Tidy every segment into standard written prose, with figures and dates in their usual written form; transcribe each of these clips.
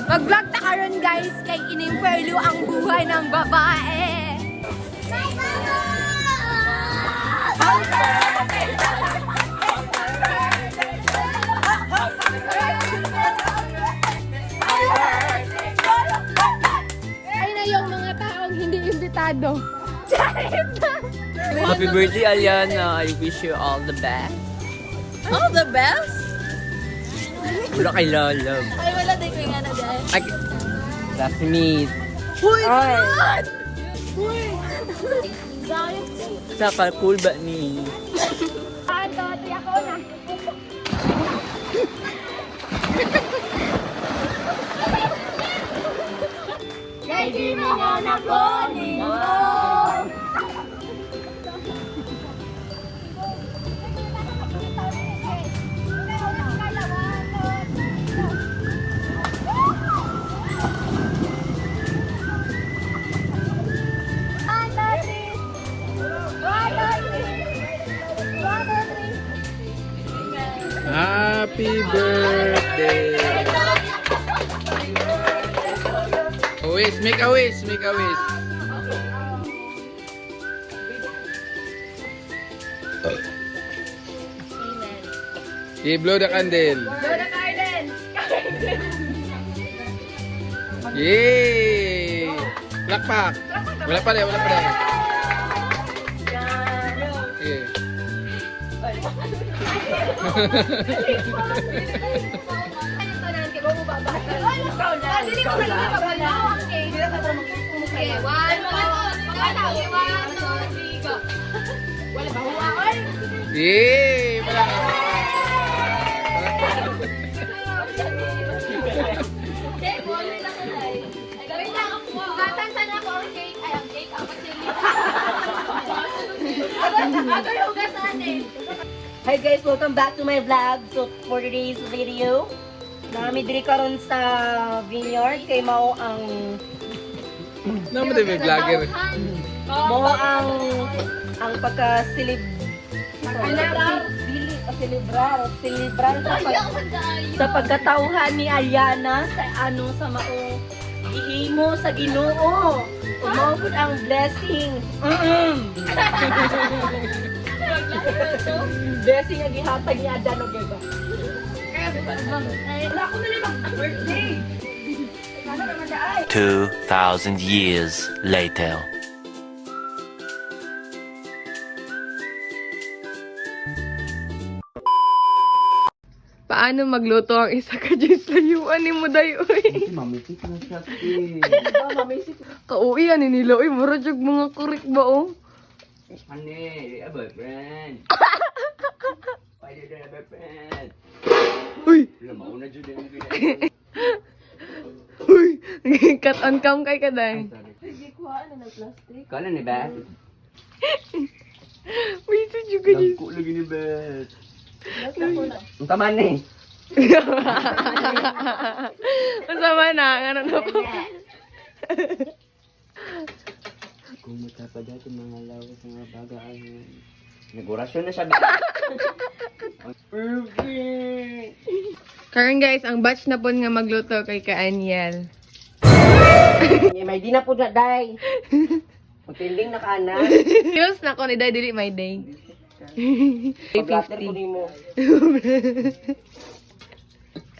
Mag-vlog ta karon guys kay inimperlo ang buhay ng babae. Ay na yung mga taong hindi imbitado. Happy birthday, Aliana. I wish you all the best. All the best? Wala kay Lolog. Ay, wala din ko nga na dahil. Ay, classmate. Huy! God! Huy! Saka cool ba ni? Ano, tiyak ko na. Kaya di mo ko nakunin mo. Happy birthday! A wish, make a wish, make a wish. Okay, blow the candle. Yay! Plakpak! Wala pa rin, wala pa rin. Okay. Yay! Hi guys, welcome back to my vlog. So for today's video, nami diri karon sa vineyard kay mao ang Naman din may vlogger. mao ang pagka-celeb celebrar sa pagkatauhan ni Aliana sa sa mao gihimo sa Ginoo. Mao gud ang blessing. Blessing ang gihatag ni Adan og ba. Wala ko na mag-birthday. 2,000 years later. Paano magluto ang isa ka dyan sa layuan ni mo dayo? Mamitik na siya. Kauwi yan nila. Uy, mura jug mga kurik ba oh? Honey, a boyfriend. Why did you have a boyfriend? Uy! Wala, mauna dyan din. Uy! Cut on cam kay kaday. Kala ni Beth. Uy, ito jug ka dyan. Nagko lagi ni Beth. Ang taman ni. Masama na. Ano na po? Kung matapa dati mga lawas mga bagay. Nag-orasyon na siya. Perfect! Karon guys, ang batch na po nga magluto kay Kaanyel. May di na po na day. Magtinding na kana. News na ko ni Day dili my day. Pag-blatter ko nimo.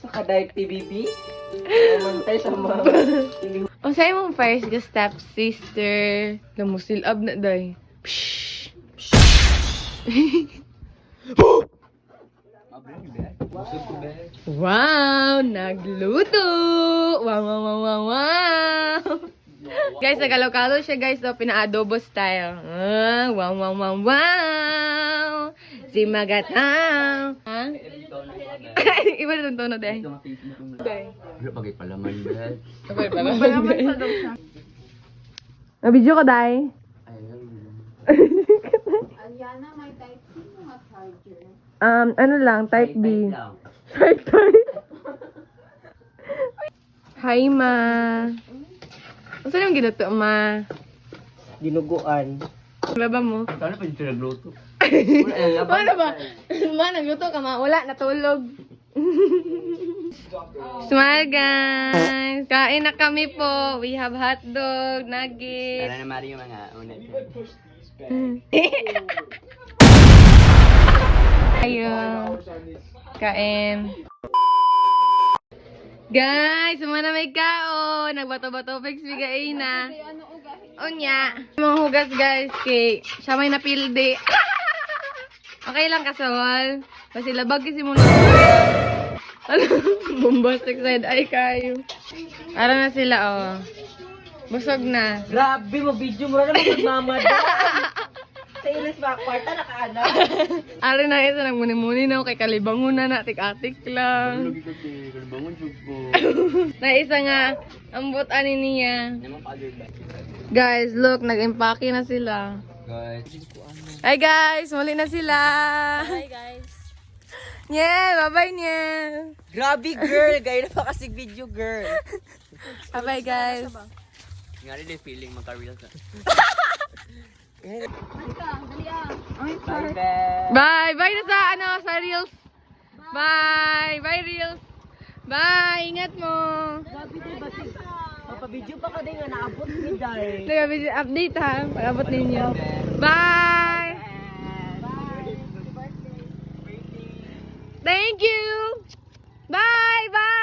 Sa kaday TVP. Mantay sa mga. O sa imong first ga step sister, lamusilab na day. Pshh. Wow, nagluto. Wow, wow, wow, wow, wow. Guys, nagalaw-kalo siya guys, so pina-adobo style. Wow, wow, wow, wow. Si Magatang. Ha? Iba na itong tono, day. Wala pagay palaman, Beth. Okay, palaman daw siya. Nabidyo ko, day. Aliana, may type C mga charger. Ano lang, type B. Lang. Type. Hi, ma. Ano saan yung ginuto, ma? Dinuguan. Laba mo? Sana pa dito nagluto. Ano ba? Ma, nagluto ka, ma. Wala, natulog. Smile, guys. Kain na kami po. We have hotdog, nuggets. Para na mari yung mga unat. Ayun. Kain. Guys, sumana may kaon. Nagbato-bato fix bigay na. Unya. Mga hugas guys kay siya may napildi. Okay lang kasawal. Kasi labag kasi muna. Bombastic side ay kayo. Ara na sila oh. Busog na. Grabe mo, video mo na magmamad. Sa ilis ba, kwarta nakaano? Ara na isa nagmuni-muni na ako kay kalibangon na atik-atik lang. Bangon jug ko. Na isa nga, ambot ani niya. Naman pagod ba? Guys, look, nag-empake na sila. Guys. Hi guys, muli na sila. Hi guys. Nye, bye-bye nye. Grabe girl, gaya na pa kasi video girl. Bye-bye guys. Nga rin yung feeling magka-real ka. Bye, bye na sa ano, sa Reels. Bye, bye Reels. Bye, ingat mo. Mapabidyo pa ka din nga naabot ni Day. Update ha, pag-abot ninyo. Bye. Thank you. Bye, bye.